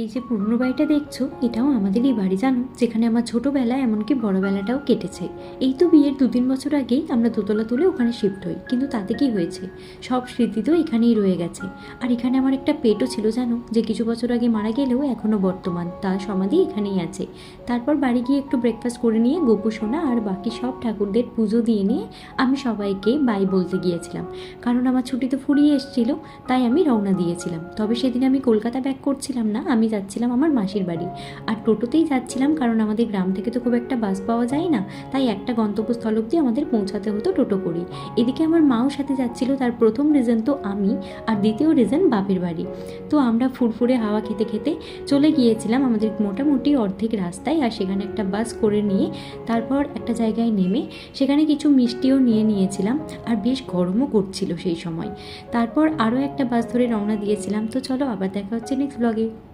এই যে পুরনো বাড়িটা দেখছো, এটাও আমাদেরই বাড়ি জানো, যেখানে আমার ছোটবেলা এমনকি বড়বেলাটাও কেটেছে। এই তো বিয়ের 2-3 বছর আগেই আমরা দোতলা তুলে ওখানে শিফট হই, কিন্তু তাতে কি হয়েছে, সব স্মৃতি তো এখানেই রয়ে গেছে। আর এখানে আমার একটা পেটও ছিল জানো, যে কিছু বছর আগে মারা গেলেও এখনও বর্তমান, তার সমাধি এখানেই আছে। তারপর বাড়ি গিয়ে একটু ব্রেকফাস্ট করে নিয়ে গোপু সোনা আর বাকি সব ঠাকুরদের পুজো দিয়ে নিয়ে আমি সবাইকে বাই বলতে গিয়েছিলাম, কারণ আমার ছুটি তো ফুরিয়ে এসেছিল। তাই আমি রওনা দিয়েছিলাম। তবে সেদিন আমি কলকাতা ব্যাক করছিলাম না, আমি যাচ্ছিলাম আমার মাসির বাড়ি। আর টোটোতেই যাচ্ছিলাম, কারণ আমাদের গ্রাম থেকে তো খুব একটা বাস পাওয়া যায় না, তাই একটা গন্তব্যস্থল অবধি আমাদের পৌঁছাতে হতো টোটো করেই। এদিকে আমার মাও সাথে যাচ্ছিল, তার প্রথম রিজন তো আমি, আর দ্বিতীয় রিজন বাপের বাড়ি। তো আমরা ফুরফুরে হাওয়া খেতে খেতে চলে গিয়েছিলাম আমাদের মোটামুটি অর্ধেক রাস্তায়, আর সেখানে একটা বাস করে নিয়ে তারপর একটা জায়গায় নেমে সেখানে কিছু মিষ্টিও নিয়ে নিয়েছিলাম। আর বেশ গরমও করছিল সেই সময়। তারপর আরও একটা বাস ধরে রওনা দিয়েছিলাম। তো চলো, আবার দেখা হচ্ছে নেক্সট ব্লগে।